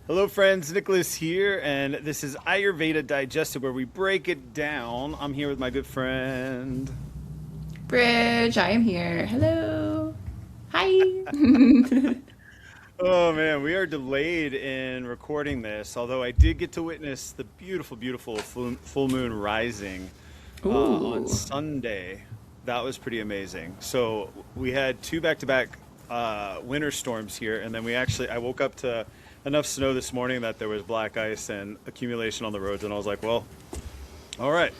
Hello, friends. Nicholas here, and this is Ayurveda Digested, where we break it down. I'm here with my good friend. Bridge, I am here. Hello. Hi. Oh man, we are delayed in recording this, although I did get to witness the beautiful, beautiful full moon rising on Ooh. Sunday. That was pretty amazing. So we had two back-to-back winter storms here, and then I woke up to enough snow this morning that there was black ice and accumulation on the roads, and I was like, well, all right.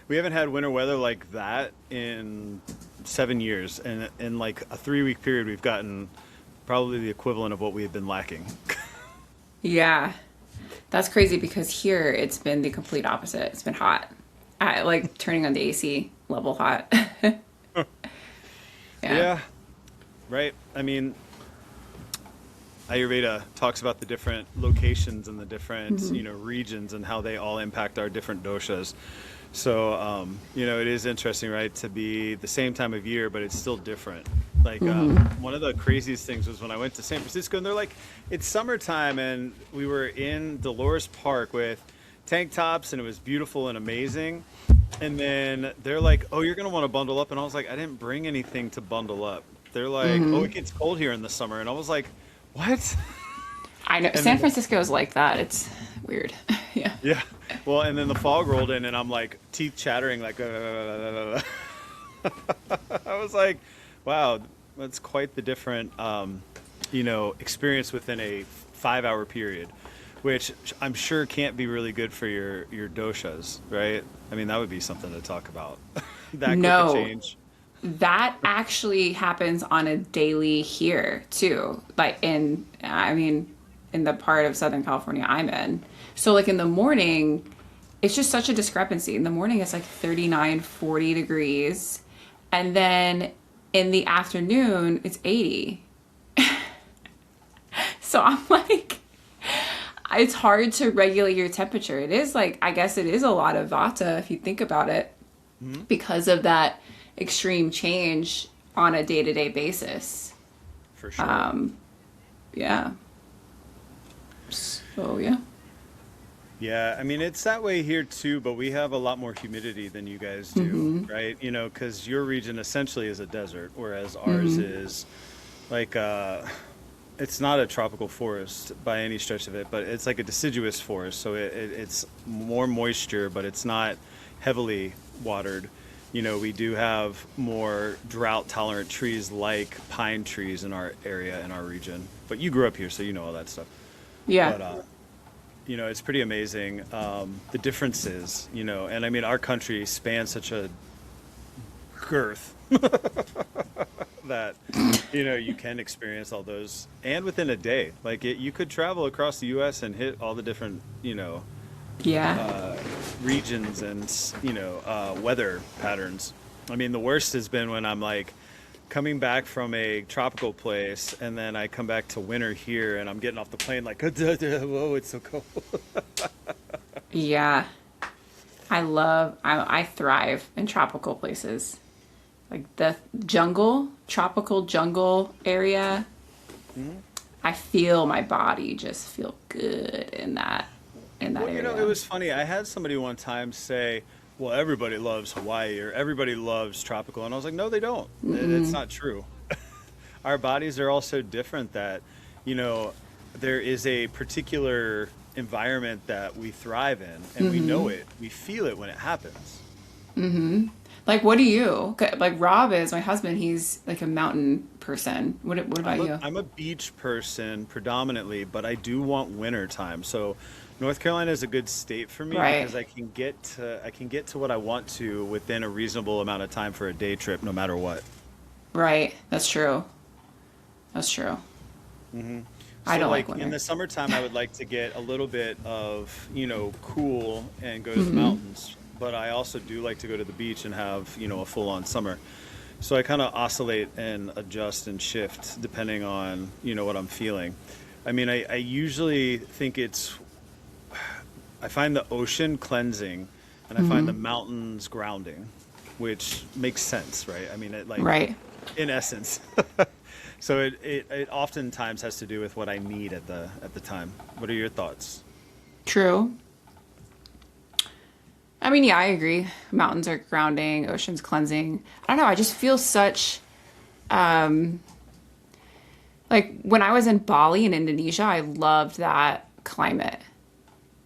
We haven't had winter weather like that in 7 years, and in like a 3 week period, we've gotten probably the equivalent of what we have been lacking. Yeah. That's crazy because here it's been the complete opposite. It's been hot. I like turning on the AC level hot. Yeah. Yeah, right. I mean, Ayurveda talks about the different locations and the different, regions and how they all impact our different doshas. So, it is interesting, right, to be the same time of year, but it's still different. Like, one of the craziest things was when I went to San Francisco, and they're like, it's summertime, and we were in Dolores Park with tank tops, and it was beautiful and amazing. And then they're like, oh, you're going to want to bundle up. And I was like, I didn't bring anything to bundle up. They're like, oh, it gets cold here in the summer. And I was like, what? I know And San then, Francisco is like that. It's weird. Yeah. yeah. Well, and then the fog rolled in, and I'm like, teeth chattering, like, I was like, wow, that's quite the different, experience within a 5 hour period, which I'm sure can't be really good for your doshas, right? I mean, that would be something to talk about. That quick a No. change. That actually happens on a daily here too. Like in the part of Southern California I'm in. So like in the morning, it's just such a discrepancy. In the morning it's like 39, 40 degrees. And then in the afternoon it's 80. So I'm like it's hard to regulate your temperature. It is like I guess it is a lot of vata if you think about it Hmm. because of that extreme change on a day-to-day basis. For sure. Yeah. So yeah. Yeah, I mean, it's that way here too, but we have a lot more humidity than you guys do, right? Because your region essentially is a desert, whereas ours is like it's not a tropical forest by any stretch of it, but it's like a deciduous forest. So it's more moisture, but it's not heavily watered. We do have more drought tolerant trees like pine trees in our area, in our region. But you grew up here, so you know all that stuff. Yeah. But, it's pretty amazing the differences, and I mean, our country spans such a girth that you can experience all those and within a day like you could travel across the US and hit all the different Yeah. regions and weather patterns. I mean, the worst has been when I'm like coming back from a tropical place and then I come back to winter here and I'm getting off the plane like whoa, it's so cold. Yeah. I thrive in tropical places. Like the tropical jungle area. I feel my body just feel good in that Well, it area. was funny. I had somebody one time say, well, everybody loves Hawaii or everybody loves tropical. And I was like, no, they don't. It's not true. Our bodies are all so different that, you know, there is a particular environment that we thrive in and we know it. We feel it when it happens. Like what do you? Like Rob is my husband, he's like a mountain person. What I'm about a you? I'm a beach person predominantly, but I do want winter time. So North Carolina is a good state for me Right. because I can get to what I want to within a reasonable amount of time for a day trip, no matter what. Right. That's true. That's true. I So don't like like in winter. the summertime, I would like to get a little bit of, cool and go to the mountains. But I also do like to go to the beach and have, a full on summer. So I kind of oscillate and adjust and shift depending on, what I'm feeling. I mean, I usually think I find the ocean cleansing and I find the mountains grounding, which makes sense, right? I mean, it like Right. in essence. So it oftentimes has to do with what I need at the time. What are your thoughts? True. I mean, yeah, I agree. Mountains are grounding, oceans cleansing. I don't know. I just feel such, like when I was in Bali in Indonesia, I loved that climate.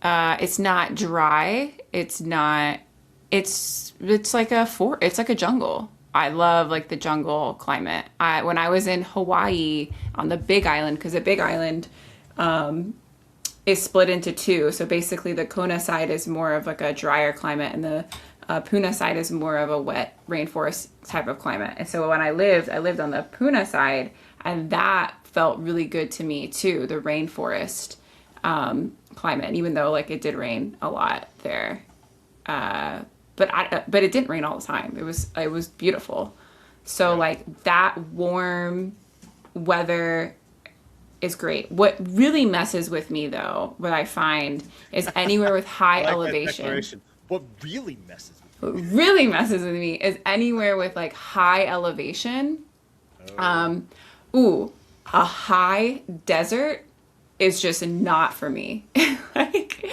It's not dry. It's like it's like a jungle. I love like the jungle climate. When I was in Hawaii on the Big Island, because the Big Island is split into two. So basically, the Kona side is more of like a drier climate, and the Puna side is more of a wet rainforest type of climate. And so when I lived on the Puna side, and that felt really good to me too, the rainforest climate. And even though like it did rain a lot there, but it didn't rain all the time. It was beautiful. So like that warm weather is great. What really messes with me though, what I find is anywhere with high elevation. What really messes with What really messes with me is anywhere with like high elevation. A high desert is just not for me. Like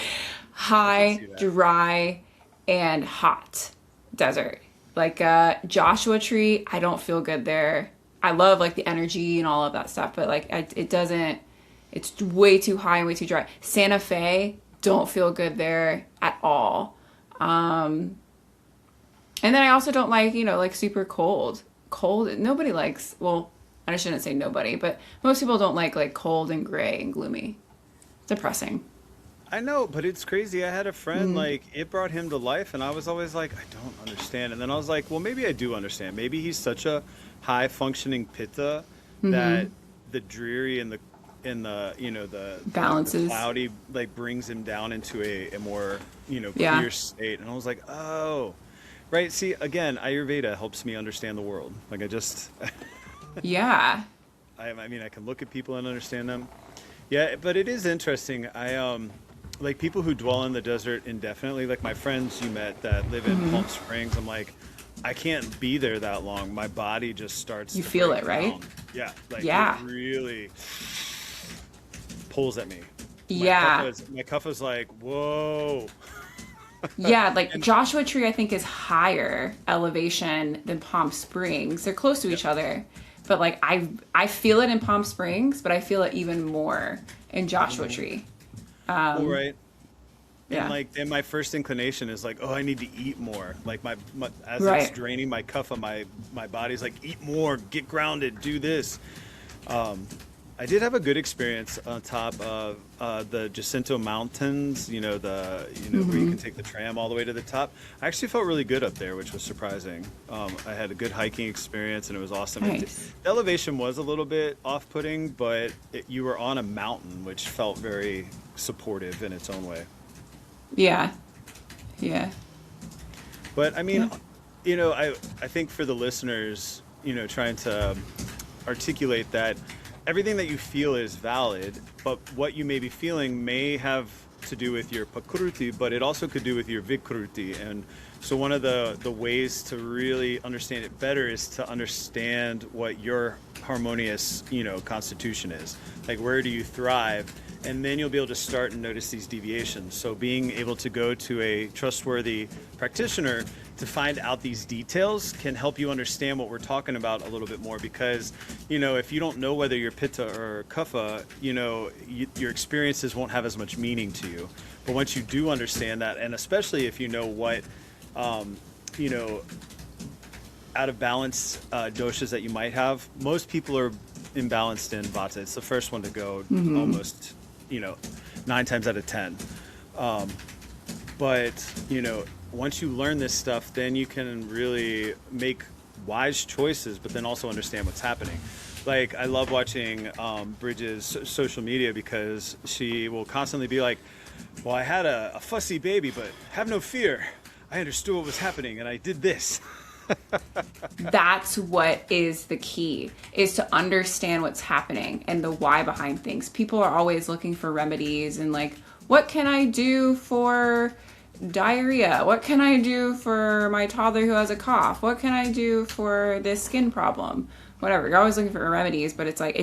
high, dry, and hot desert. Like Joshua Tree, I don't feel good there. I love like the energy and all of that stuff, but like it doesn't, it's way too high and way too dry. Santa Fe, don't feel good there at all. And then I also don't like, like super cold. Nobody likes, well, I shouldn't say nobody, but most people don't like cold and gray and gloomy. Depressing. I know, but it's crazy. I had a friend, like, it brought him to life, and I was always like, I don't understand. And then I was like, well, maybe I do understand. Maybe he's such a high-functioning pitta that the dreary and the balances, the cloudy, like, brings him down into a more, Yeah. clear state. And I was like, oh, right. See, again, Ayurveda helps me understand the world. Like, Yeah. I mean, I can look at people and understand them. Yeah, but it is interesting. Like people who dwell in the desert indefinitely, like my friends you met that live in Palm Springs, I'm like, I can't be there that long. My body just starts You to feel break it, right? down. Yeah. Like Yeah. it really pulls at me. Yeah. My Kapha's like, whoa. Yeah, like Joshua Tree, I think is higher elevation than Palm Springs. They're close to each other, but like I feel it in Palm Springs, but I feel it even more in Joshua Tree. All right. Yeah. And like then my first inclination is like, oh, I need to eat more. Like my as Right. it's draining my Kapha, my body's like, eat more, get grounded, do this. I did have a good experience on top of the Jacinto Mountains, where you can take the tram all the way to the top. I actually felt really good up there, which was surprising. I had a good hiking experience, and it was awesome. Nice. The elevation was a little bit off-putting, but you were on a mountain, which felt very supportive in its own way. Yeah. Yeah. But I mean, I think for the listeners, trying to articulate that everything that you feel is valid, but what you may be feeling may have to do with your pakruti, but it also could do with your vikruti. And so one of the ways to really understand it better is to understand what your harmonious, constitution is. Like, where do you thrive? And then you'll be able to start and notice these deviations. So being able to go to a trustworthy practitioner to find out these details can help you understand what we're talking about a little bit more, because, if you don't know whether you're Pitta or Kapha, your experiences won't have as much meaning to you. But once you do understand that, and especially if you know what, out of balance doshas that you might have, most people are imbalanced in Vata. It's the first one to go almost, 9 times out of 10. But, once you learn this stuff, then you can really make wise choices, but then also understand what's happening. Like, I love watching Bridget's social media, because she will constantly be like, well, I had a fussy baby, but have no fear. I understood what was happening, and I did this. That's what is the key, is to understand what's happening and the why behind things. People are always looking for remedies and like, what can I do for diarrhea? What can I do for my toddler who has a cough? What can I do for this skin problem? Whatever. You're always looking for remedies, but it's like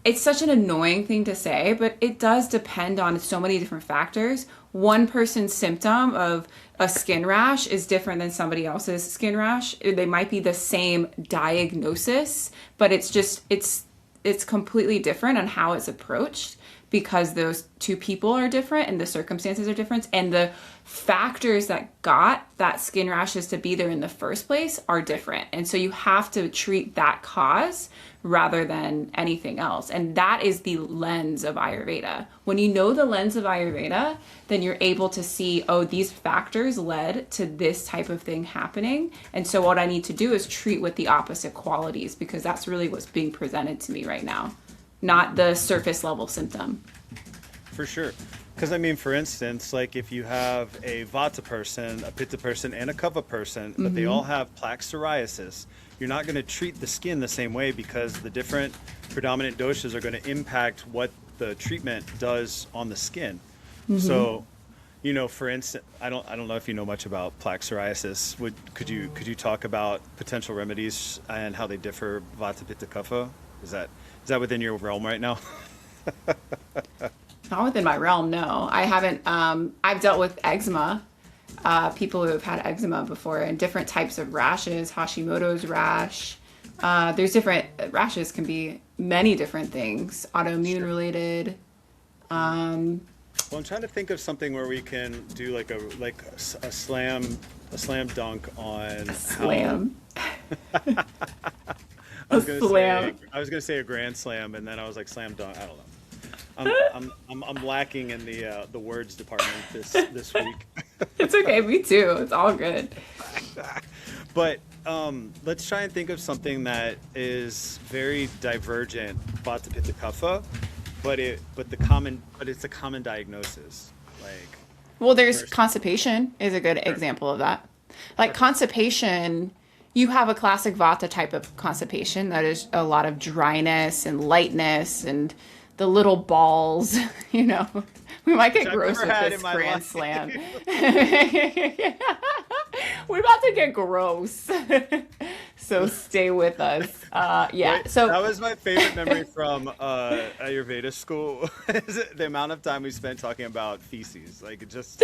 it's such an annoying thing to say, but it does depend on so many different factors. One person's symptom of a skin rash is different than somebody else's skin rash. They might be the same diagnosis, but it's completely different on how it's approached because those two people are different and the circumstances are different, and the factors that got that skin rashes to be there in the first place are different. And so you have to treat that cause rather than anything else. And that is the lens of Ayurveda. When you know the lens of Ayurveda, then you're able to see, oh, these factors led to this type of thing happening. And so what I need to do is treat with the opposite qualities, because that's really what's being presented to me right now, not the surface level symptom. For sure. Because, I mean, for instance, like if you have a Vata person, a Pitta person, and a Kapha person, but they all have plaque psoriasis, you're not going to treat the skin the same way because the different predominant doshas are going to impact what the treatment does on the skin. So, you know, for instance, I don't know if you know much about plaque psoriasis. Could you talk about potential remedies and how they differ Vata, Pitta, Kapha? Is that within your realm right now? Not within my realm, no. I haven't, I've dealt with eczema, people who have had eczema before, and different types of rashes, Hashimoto's rash. There's different rashes, can be many different things, autoimmune related. Well, I'm trying to think of something where we can do like a slam dunk on Slam. I was Slam. gonna say a grand slam, and then I was like slam dunk. I don't know. I'm lacking in the words department this week. It's okay, me too. It's all good. But let's try and think of something that is very divergent, Vata, Pitta, Kapha, but it's a common diagnosis. Like, Well, there's constipation is a good example of that. Like constipation, you have a classic Vata type of constipation that is a lot of dryness and lightness and the little balls, you know. We might get gross with this grand slam. We're about to get gross. So stay with us. Yeah. Right? So that was my favorite memory from Ayurveda school. Is the amount of time we spent talking about feces. Like, it just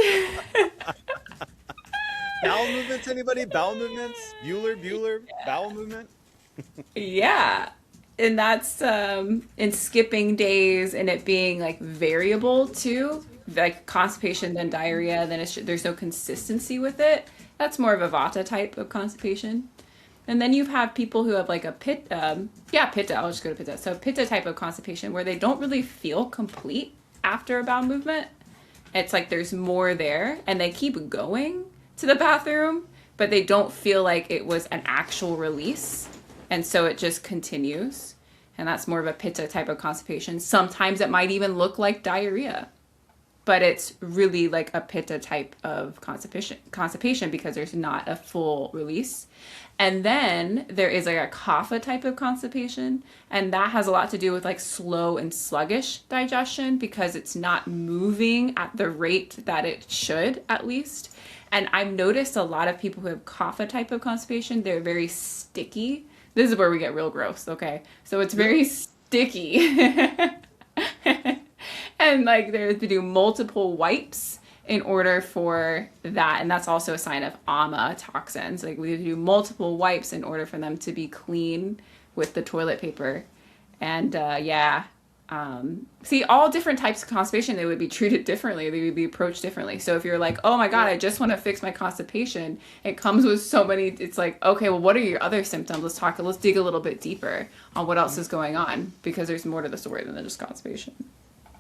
bowel movements, anybody? Bowel movements? Bueller, bowel movement? yeah. And that's in skipping days and it being like variable too, like constipation, then diarrhea, then there's no consistency with it. That's more of a Vata type of constipation. And then you have people who have like a Pitta, I'll just go to Pitta. So Pitta type of constipation where they don't really feel complete after a bowel movement. It's like there's more there and they keep going to the bathroom, but they don't feel like it was an actual release. And so it just continues. And that's more of a Pitta type of constipation. Sometimes it might even look like diarrhea, but it's really like a Pitta type of constipation because there's not a full release. And then there is like a Kapha type of constipation. And that has a lot to do with like slow and sluggish digestion because it's not moving at the rate that it should, at least. And I've noticed a lot of people who have Kapha type of constipation, they're very sticky. This is where we get real gross, okay? So it's very sticky. And like they have to do multiple wipes in order for that. And that's also a sign of ama toxins. Like we have to do multiple wipes in order for them to be clean with the toilet paper. And see, all different types of constipation, they would be treated differently. They would be approached differently. So if you're like, oh my God, I just want to fix my constipation, it comes with so many, it's like, okay, well, what are your other symptoms? Let's dig a little bit deeper on what else is going on because there's more to the story than just constipation.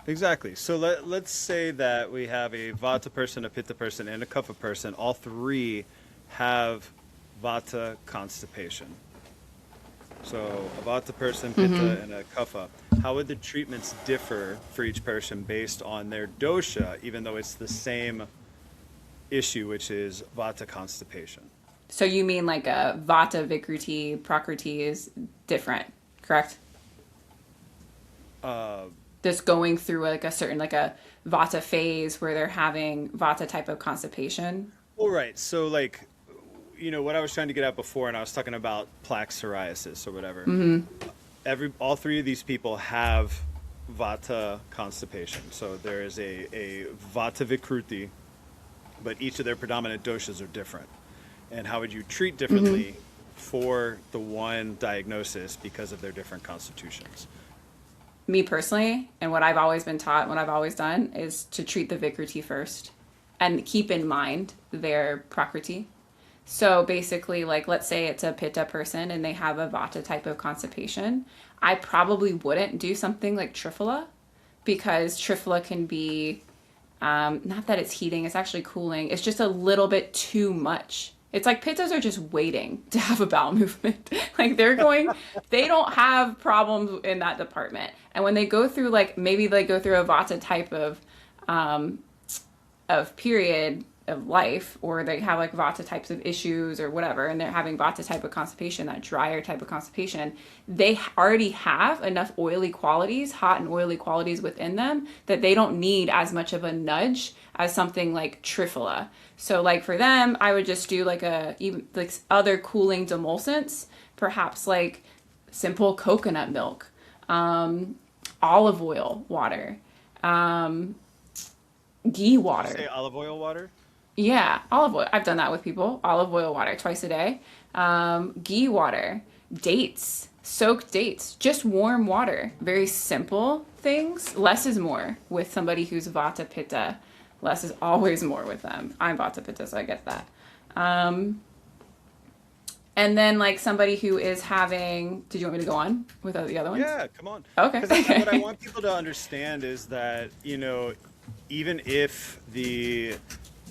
Exactly. So let's say that we have a Vata person, a Pitta person, and a Kapha person. All three have Vata constipation. So a Vata person, Pitta, and a Kapha. How would the treatments differ for each person based on their dosha, even though it's the same issue, which is Vata constipation? So you mean like a Vata, Vikruti, Prakriti is different, correct? that's going through like a certain like a Vata phase where they're having Vata type of constipation. All right. So like, what I was trying to get at before, and I was talking about plaque psoriasis or whatever. All three of these people have Vata constipation. So there is a Vata Vikruti, but each of their predominant doshas are different. And how would you treat differently for the one diagnosis because of their different constitutions? Me personally, and what I've always been taught, what I've always done is to treat the Vikruti first and keep in mind their Prakriti. So basically, like, let's say it's a Pitta person and they have a Vata type of constipation. I probably wouldn't do something like Triphala because Triphala can be, not that it's heating, it's actually cooling. It's just a little bit too much. It's like Pittas are just waiting to have a bowel movement. Like they don't have problems in that department. And when they go through, like, maybe they go through a Vata type of period of life, or they have like Vata types of issues or whatever, and they're having Vata type of constipation, that drier type of constipation, they already have enough oily qualities, hot and oily qualities within them that they don't need as much of a nudge as something like Triphala. So like for them, I would just do like even like other cooling demulcents, perhaps like simple coconut milk, olive oil water, ghee water. Say olive oil water? Yeah, olive oil. I've done that with people. Olive oil water twice a day. Ghee water, dates, soaked dates, just warm water. Very simple things. Less is more with somebody who's Vata Pitta. Less is always more with them. I'm Vata Pitta, so I get that. And then like somebody who is having, did you want me to go on with the other ones? Yeah, come on. Okay. Because what I want people to understand is that, even if the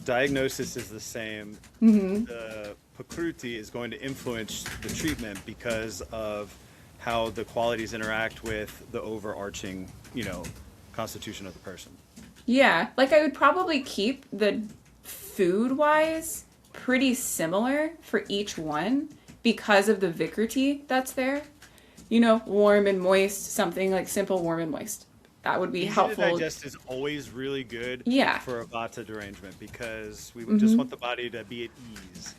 diagnosis is the same, the Prakruti is going to influence the treatment because of how the qualities interact with the overarching, constitution of the person. Yeah, like I would probably keep the food-wise pretty similar for each one because of the Vikruti that's there. Warm and moist, something like simple, warm and moist. That would be Easy helpful. to digest is always really good for a Vata derangement because we would just want the body to be at ease.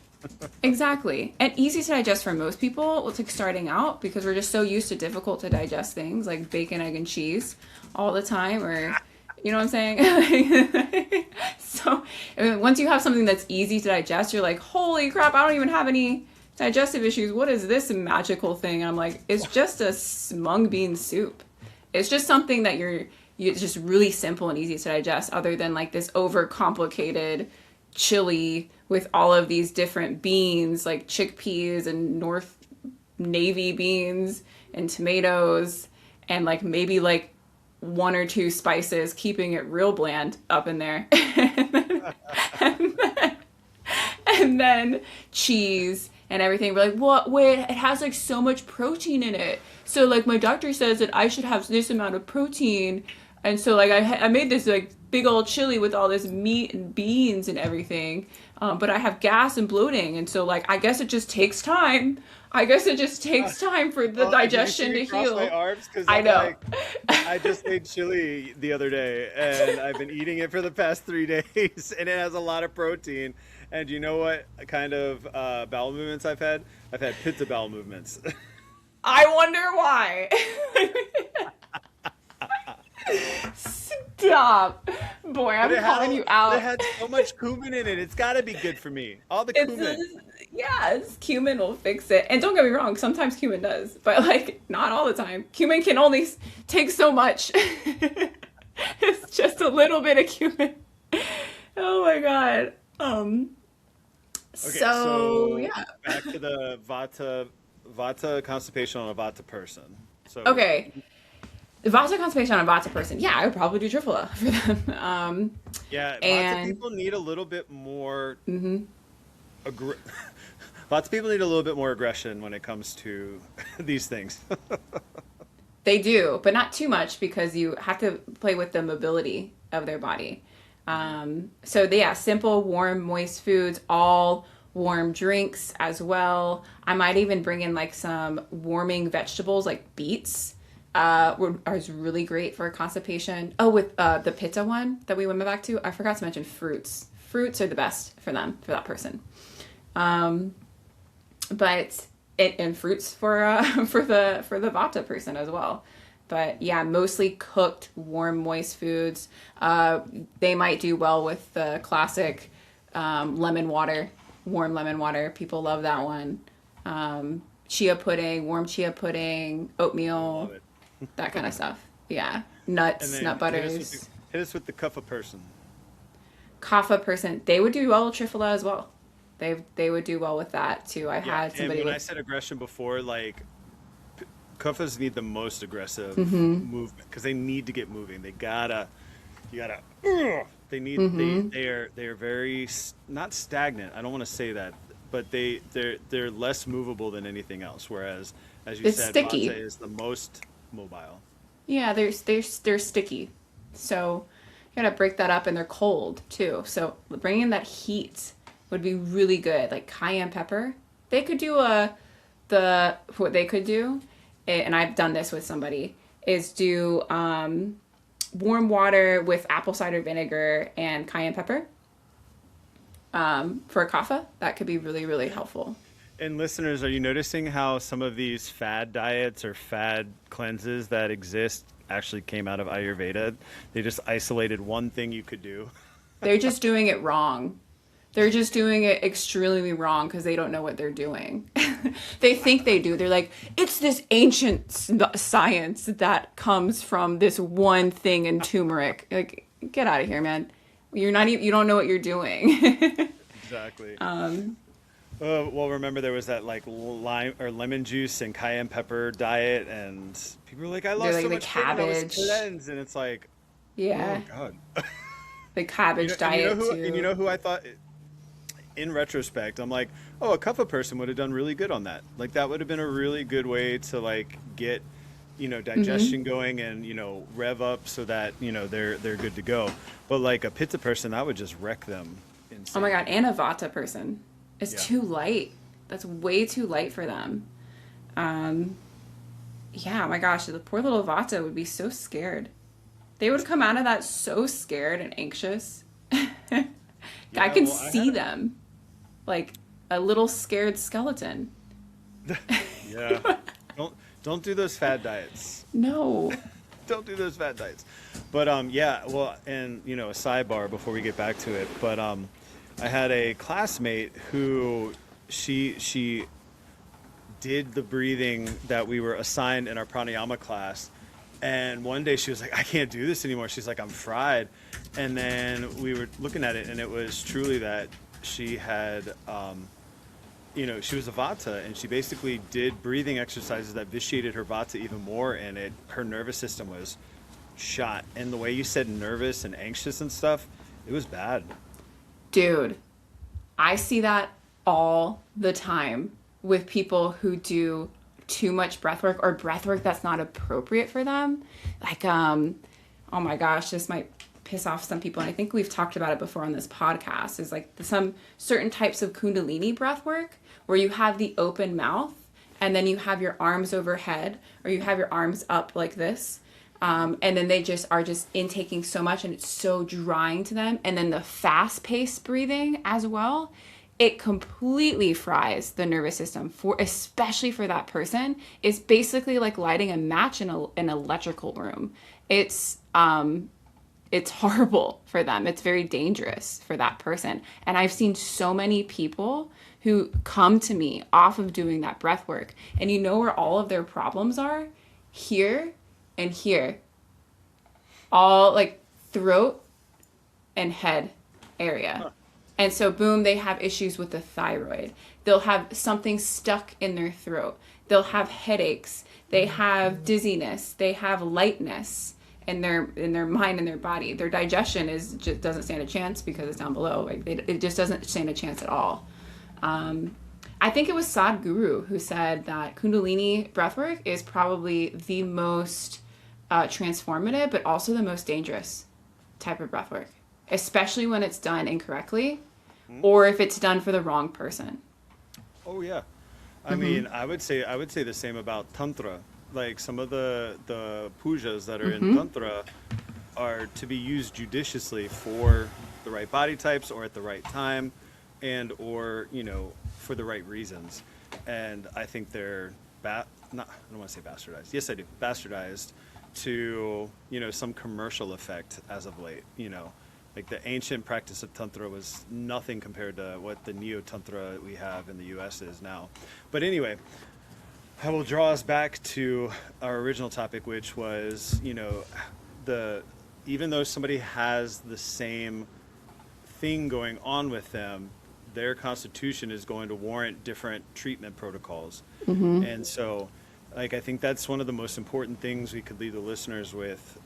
Exactly. And easy to digest for most people, it's like starting out because we're just so used to difficult to digest things like bacon, egg, and cheese all the time, or you know what I'm saying? So once you have something that's easy to digest, you're like, holy crap, I don't even have any digestive issues. What is this magical thing? I'm like, it's just a mung bean soup. It's just something that it's just really simple and easy to digest, other than like this overcomplicated chili with all of these different beans, like chickpeas and North Navy beans and tomatoes, and like maybe like one or two spices, keeping it real bland up in there. and then cheese and everything. We're like, what? Wait, it has like so much protein in it. So like my doctor says that I should have this amount of protein. And so like I made this like big old chili with all this meat and beans and everything. But I have gas and bloating. And so like, I guess it just takes time. I guess it just takes time for the digestion to heal. My arms? I know. I just made chili the other day and I've been eating it for the past 3 days and it has a lot of protein. And you know what kind of bowel movements I've had? I've had Pitta bowel movements. I wonder why. Stop. Boy, I'm calling you out. It had so much cumin in it. It's got to be good for me. All the cumin. Yes, cumin will fix it. And don't get me wrong, sometimes cumin does. But like, not all the time. Cumin can only take so much. It's just a little bit of cumin. Oh my God. Okay, so yeah. Back to the Vata constipation on a Vata person. So okay. Vata constipation on a Vata person. Yeah, I would probably do Triphala for them. Vata people need a little bit more. Vata people need a little bit more aggression when it comes to these things. They do, but not too much because you have to play with the mobility of their body. Simple, warm, moist foods, all warm drinks as well. I might even bring in like some warming vegetables like beets. is really great for constipation. Oh, with the Pitta one that we went back to, I forgot to mention fruits. Fruits are the best for them, for that person. But and fruits for the Vata person as well. But yeah, mostly cooked, warm, moist foods. They might do well with the classic lemon water, warm lemon water. People love that one. Chia pudding, warm chia pudding, oatmeal, that kind of stuff. Yeah, nuts, nut butters. Hit us with the Kapha person. Kapha person, they would do well with triphala as well. They would do well with that too. I had somebody. And when I said aggression before, like Kaphas need the most aggressive movement because they need to get moving. They gotta, you gotta. They need. They are very not stagnant. I don't want to say that, but they're less movable than anything else. Whereas, as you said, sticky. Vata is the most mobile. Yeah, they're sticky. So you gotta break that up, and they're cold too. So bringing that heat would be really good. Like cayenne pepper, they could do what they could do, and I've done this with somebody, is do warm water with apple cider vinegar and cayenne pepper for a kapha. That could be really, really helpful. And listeners, are you noticing how some of these fad diets or fad cleanses that exist actually came out of Ayurveda? They just isolated one thing you could do. They're just doing it wrong. They're just doing it extremely wrong because they don't know what they're doing. They think they do. They're like, it's this ancient science that comes from this one thing in turmeric. Like, get out of here, man. You're not even, you don't know what you're doing. Exactly. Well, remember there was that like lime or lemon juice and cayenne pepper diet, and people were like, I lost like so the much weight and I was cabbage. cleansed, and it's like, Yeah. oh God. The cabbage diet too. And you know who I thought, in retrospect, I'm like, oh, a Kapha person would have done really good on that. Like that would have been a really good way to like get, digestion going and, rev up so that, they're good to go. But like a Pitta person, that would just wreck them. Oh my God. And a Vata person. It's Yeah. too light. That's way too light for them. Yeah, oh my gosh, the poor little Vata would be so scared. They would come out of that so scared and anxious. I can see them like a little scared skeleton. Yeah. Don't do those fad diets. No. Don't do those fad diets. But yeah, well, and a sidebar before we get back to it, but I had a classmate who she did the breathing that we were assigned in our pranayama class. And one day she was like, I can't do this anymore. She's like, I'm fried. And then we were looking at it, and it was truly that she had, she was a Vata, and she basically did breathing exercises that vitiated her Vata even more, and her nervous system was shot. And the way you said nervous and anxious and stuff, it was bad. Dude, I see that all the time with people who do too much breath work or breath work that's not appropriate for them. Like, oh my gosh, this might piss off some people. And I think we've talked about it before on this podcast, is like some certain types of Kundalini breath work where you have the open mouth and then you have your arms overhead or you have your arms up like this. And then they just are just intaking so much and it's so drying to them. And then the fast paced breathing as well, it completely fries the nervous system especially for that person. It's basically like lighting a match in an electrical room. It's horrible for them. It's very dangerous for that person. And I've seen so many people who come to me off of doing that breath work. And you know where all of their problems are? Here and here. All like throat and head area. Huh. And so, boom, they have issues with the thyroid. They'll have something stuck in their throat. They'll have headaches. They have dizziness. They have lightness in their mind and their body. Their digestion just doesn't stand a chance because it's down below. Like it just doesn't stand a chance at all. I think it was Sadhguru who said that Kundalini breathwork is probably the most transformative, but also the most dangerous type of breathwork, especially when it's done incorrectly or if it's done for the wrong person. Oh yeah. I mean, I would say the same about Tantra. like some of the pujas that are in tantra are to be used judiciously for the right body types or at the right time, and or for the right reasons. And I think they're not, I don't want to say bastardized. Yes, I do. Bastardized to some commercial effect as of late. Like the ancient practice of tantra was nothing compared to what the neo tantra we have in the U.S. is now. But anyway, I will draw us back to our original topic, which was the even though somebody has the same thing going on with them, their constitution is going to warrant different treatment protocols. And so, like, I think that's one of the most important things we could leave the listeners with,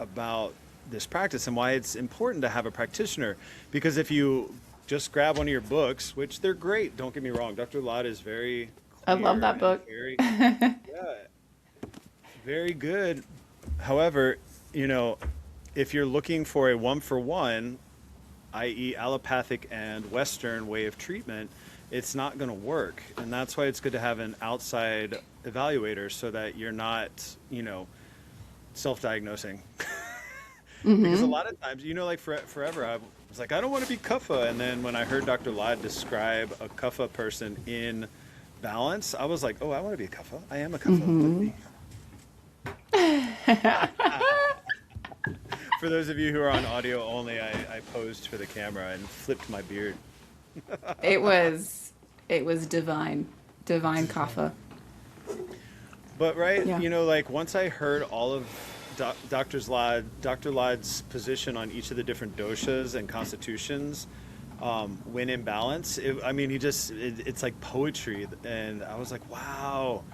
about this practice and why it's important to have a practitioner. Because if you just grab one of your books, which they're great, don't get me wrong, Dr. Lott is very I clear love that and book. very, yeah, very good. However, if you're looking for a one for one, i.e. allopathic and Western way of treatment, it's not going to work. And that's why it's good to have an outside evaluator so that you're not, self-diagnosing. Because a lot of times, like forever, I was like, I don't want to be Kapha. And then when I heard Dr. Lott describe a Kapha person in balance, I was like, oh, I want to be a Kapha. I am a Kapha. For those of you who are on audio only, I posed for the camera and flipped my beard. It was divine Kapha. But right, Yeah. like once I heard all of Dr. Lodd's position on each of the different doshas and constitutions, when in balance, it's like poetry. And I was like, wow,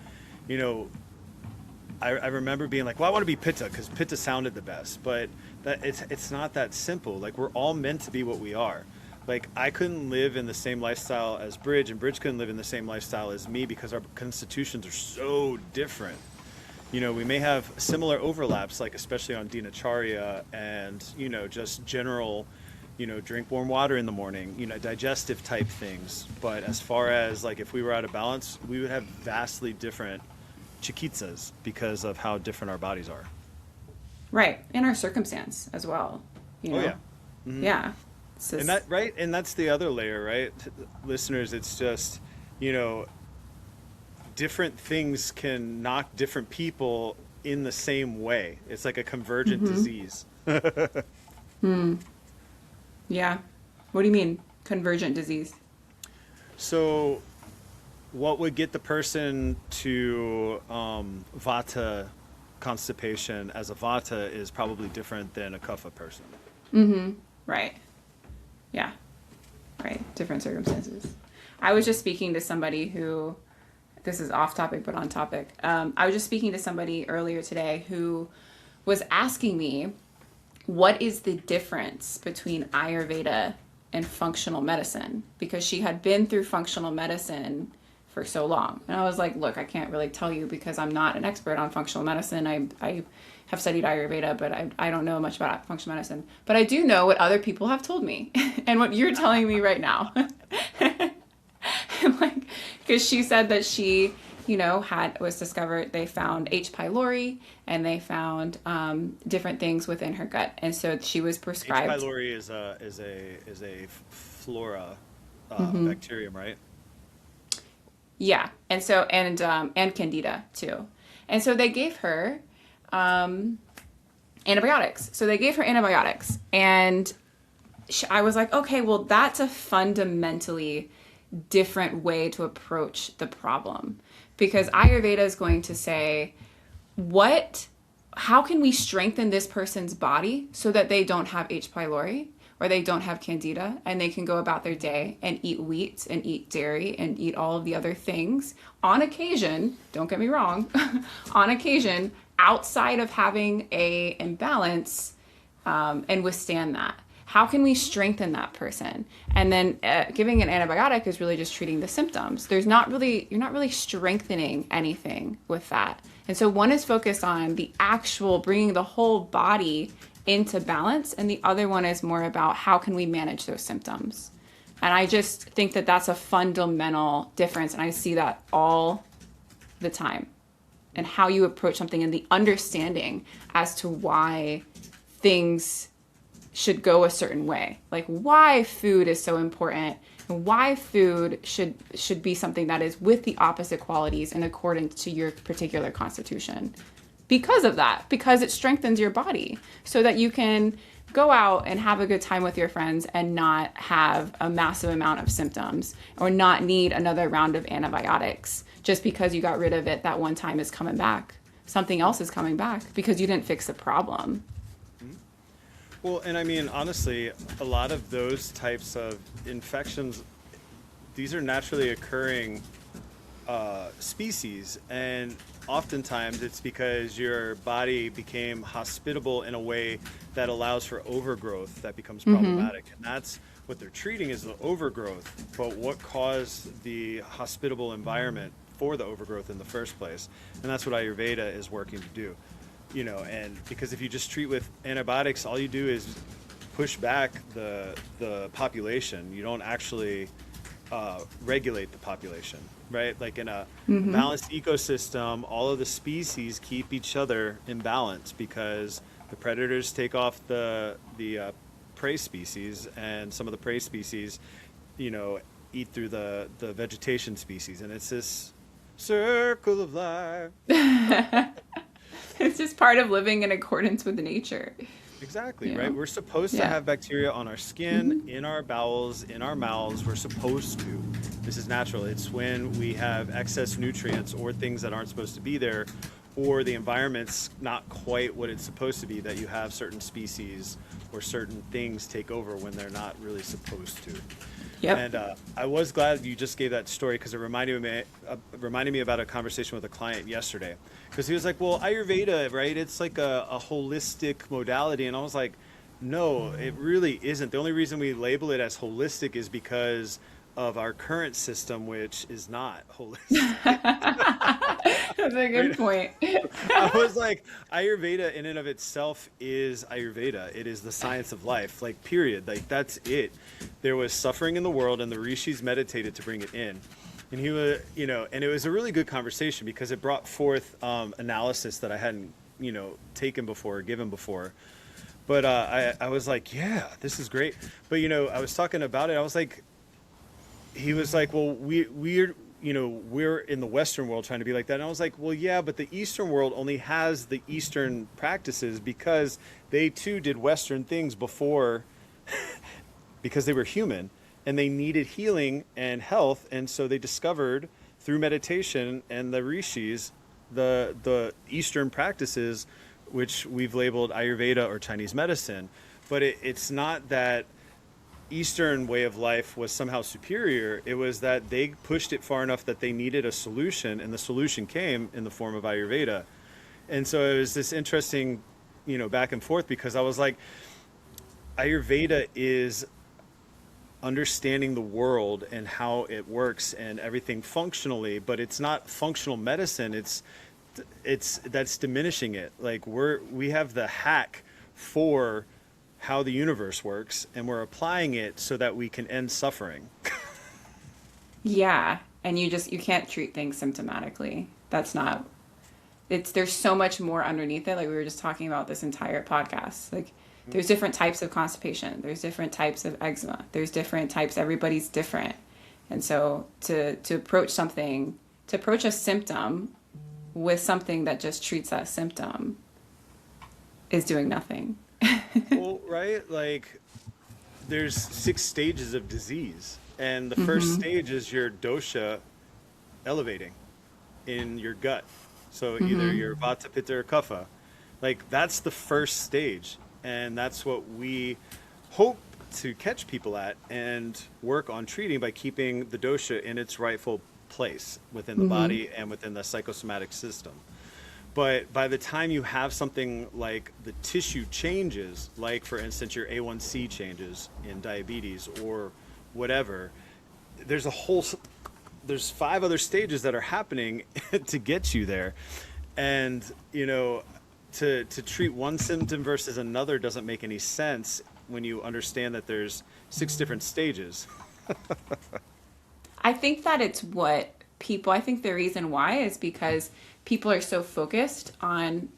I remember being like, well, I want to be Pitta because Pitta sounded the best, but it's not that simple. Like, we're all meant to be what we are. Like, I couldn't live in the same lifestyle as Bridge, and Bridge couldn't live in the same lifestyle as me because our constitutions are so different. We may have similar overlaps, like especially on dinacharya and, just general, drink warm water in the morning, digestive type things. But as far as like if we were out of balance, we would have vastly different chikitsas because of how different our bodies are. Right. In our circumstance as well. Oh yeah. Yeah. It's just, And that, right. And that's the other layer, right? Listeners, it's just, different things can knock different people in the same way. It's like a convergent disease. yeah. What do you mean convergent disease? So what would get the person to Vata constipation as a Vata is probably different than a Kapha person. Right. Yeah. Right. Different circumstances. I was just speaking to somebody who, this is off topic, but on topic. I was just speaking to somebody earlier today who was asking me, what is the difference between Ayurveda and functional medicine? Because she had been through functional medicine for so long. And I was like, look, I can't really tell you because I'm not an expert on functional medicine. I have studied Ayurveda, but I don't know much about functional medicine. But I do know what other people have told me and what you're telling me right now. Like, because she said that she, was discovered, they found H. pylori and they found different things within her gut. And so she was prescribed. H. pylori is a flora bacterium, right? Yeah. And so, and Candida too. And so they gave her antibiotics. So they gave her antibiotics. And I was like, okay, well, that's a fundamentally different way to approach the problem. Because Ayurveda is going to say, how can we strengthen this person's body so that they don't have H. pylori or they don't have Candida and they can go about their day and eat wheat and eat dairy and eat all of the other things on occasion, don't get me wrong, on occasion, outside of having a imbalance and withstand that. How can we strengthen that person? And then giving an antibiotic is really just treating the symptoms. You're not really strengthening anything with that. And so one is focused on the actual bringing the whole body into balance, and the other one is more about how can we manage those symptoms. And I just think that that's a fundamental difference, and I see that all the time. and how you approach something and the understanding as to why things should go a certain way, like why food is so important and why food should be something that is with the opposite qualities in accordance to your particular constitution. Because of that, because it strengthens your body so that you can go out and have a good time with your friends and not have a massive amount of symptoms or not need another round of antibiotics just because you got rid of it that one time is coming back. Something else is coming back because you didn't fix the problem. Well, and I mean, honestly, a lot of those types of infections, these are naturally occurring species, and oftentimes it's because your body became hospitable in a way that allows for overgrowth that becomes problematic. And that's what they're treating is the overgrowth, but what caused the hospitable environment for the overgrowth in the first place. And that's what Ayurveda is working to do. You know, and because if you just treat with antibiotics, all you do is push back the population. You don't actually regulate the population, right? Like in a balanced ecosystem, all of the species keep each other in balance because the predators take off the prey species, and some of the prey species, you know, eat through the vegetation species, and it's this circle of life. It's just part of living in accordance with nature. Exactly, You know? right? We're supposed to have bacteria on our skin, in our bowels, in our mouths. We're supposed to. This is natural. It's when we have excess nutrients or things that aren't supposed to be there, or the environment's not quite what it's supposed to be, that you have certain species or certain things take over when they're not really supposed to. Yep. And I was glad you just gave that story because it reminded me about a conversation with a client yesterday. Because he was like, well, Ayurveda, right? It's like a holistic modality. And I was like, no, it really isn't. The only reason we label it as holistic is because of our current system, which is not holistic. That's a good point. I was like, Ayurveda in and of itself is Ayurveda. It is the science of life, like, period. Like, that's it. There was suffering in the world, and the rishis meditated to bring it in. And he was, you know, and it was a really good conversation because it brought forth analysis that I hadn't, you know, taken before, or given before. But I was like, yeah, this is great. But, you know, I was talking about it. I was like, he was like, well, we're you know, we're in the Western world trying to be like that. And I was like, well, yeah, but the Eastern world only has the Eastern practices because they too did Western things before because they were human and they needed healing and health. And so they discovered through meditation and the rishis, the Eastern practices, which we've labeled Ayurveda or Chinese medicine. But it's not that Eastern way of life was somehow superior. It was that they pushed it far enough that they needed a solution, and the solution came in the form of Ayurveda. And so it was this interesting, you know, back and forth, because I was like, Ayurveda is understanding the world and how it works and everything functionally, but it's not functional medicine. That's diminishing it. Like we have the hack for how the universe works, and we're applying it so that we can end suffering. Yeah. And you can't treat things symptomatically. That's not, there's so much more underneath it. Like we were just talking about this entire podcast. Like there's different types of constipation. There's different types of eczema. There's different types. Everybody's different. And so to approach a symptom with something that just treats that symptom is doing nothing. Well, right? Like there's 6 stages of disease, and the first stage is your dosha elevating in your gut. So either your Vata Pitta or Kapha. Like that's the first stage, and that's what we hope to catch people at and work on treating by keeping the dosha in its rightful place within the body and within the psychosomatic system. But by the time you have something like the tissue changes, like for instance your A1C changes in diabetes or whatever, there's 5 other stages that are happening to get you there. And you know, to treat one symptom versus another doesn't make any sense when you understand that there's 6 different stages. I think that it's what people, I think the reason why is because people are so focused on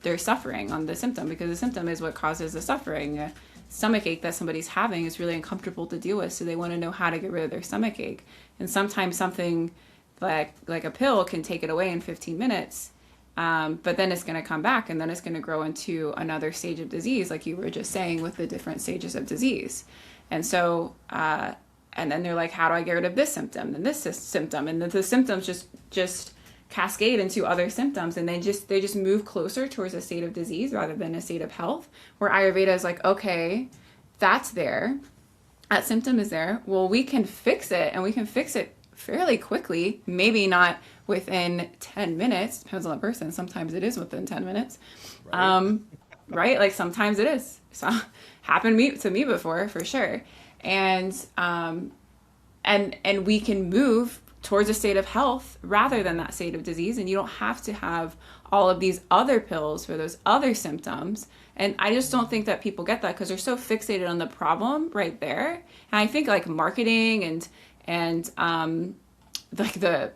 their suffering, on the symptom, because the symptom is what causes the suffering. A stomach ache that somebody's having is really uncomfortable to deal with, so they want to know how to get rid of their stomach ache. And sometimes something like a pill can take it away in 15 minutes, but then it's going to come back, and then it's going to grow into another stage of disease, like you were just saying with the different stages of disease. And so, and then they're like, how do I get rid of this symptom and this symptom? And the symptoms just cascade into other symptoms, and they just move closer towards a state of disease rather than a state of health, where Ayurveda is like, okay, that's there, that symptom is there, well, we can fix it, and we can fix it fairly quickly, maybe not within 10 minutes, depends on the person, sometimes it is within 10 minutes, Right. right? Like sometimes it is. So happened to me before, for sure. And we can move towards a state of health rather than that state of disease. And you don't have to have all of these other pills for those other symptoms. And I just don't think that people get that, because they're so fixated on the problem right there. And I think like marketing and like the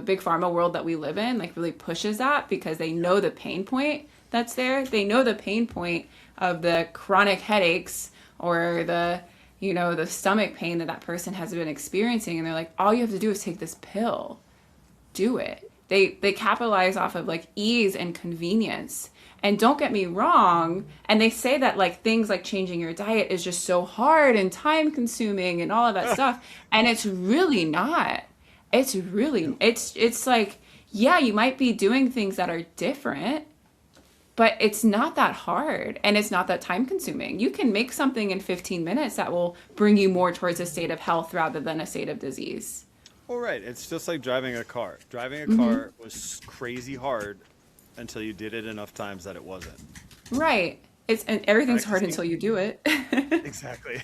big pharma world that we live in, like really pushes that, because they know the pain point that's there. They know the pain point of the chronic headaches or the stomach pain that person has been experiencing. And they're like, all you have to do is take this pill. Do it. They capitalize off of like ease and convenience. And don't get me wrong. And they say that like things like changing your diet is just so hard and time consuming and all of that stuff. And it's really not. It's like, yeah, you might be doing things that are different, but it's not that hard, and it's not that time consuming. You can make something in 15 minutes that will bring you more towards a state of health rather than a state of disease. Well, right. It's just like driving a car. Driving a car was crazy hard until you did it enough times that it wasn't. Right. And everything's Right, hard 'cause until you do it. exactly.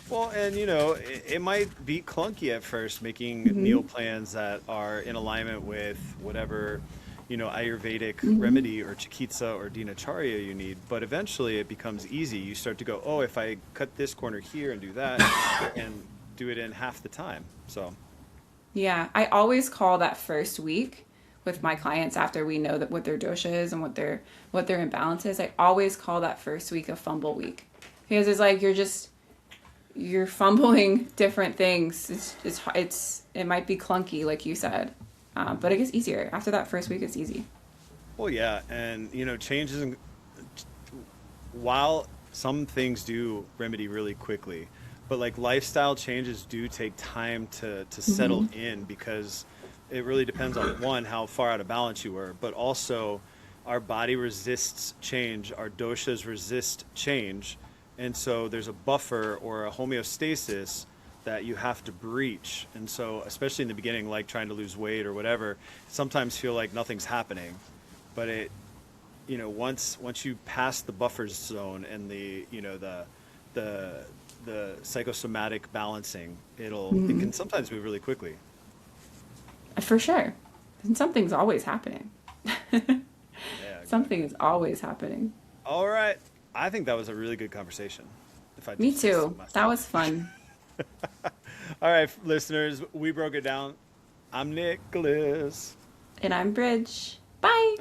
Well, and it might be clunky at first making meal plans that are in alignment with whatever, Ayurvedic remedy or chikitsa or dinacharya you need. But eventually it becomes easy. You start to go, oh, if I cut this corner here and do that, and do it in half the time. So, Yeah, I always call that first week with my clients after we know that what their dosha is and what their imbalance is. I always call that first week a fumble week, because it's like you're fumbling different things. It might be clunky, like you said, but it gets easier after that first week. It's easy. well, yeah. And, changes, while some things do remedy really quickly, but like lifestyle changes do take time to settle in, because it really depends on one, how far out of balance you were, but also our body resists change, our doshas resist change. And so there's a buffer or a homeostasis that you have to breach. And so, especially in the beginning, like trying to lose weight or whatever, sometimes feel like nothing's happening. But once you pass the buffer zone and the psychosomatic balancing, it can sometimes move really quickly. For sure. And something's always happening. Yeah, Something exactly. is always happening. All right. I think that was a really good conversation. If I do Me say so too. myself. That was fun. All right, listeners, we broke it down. I'm Nicholas. And I'm Bridge. Bye.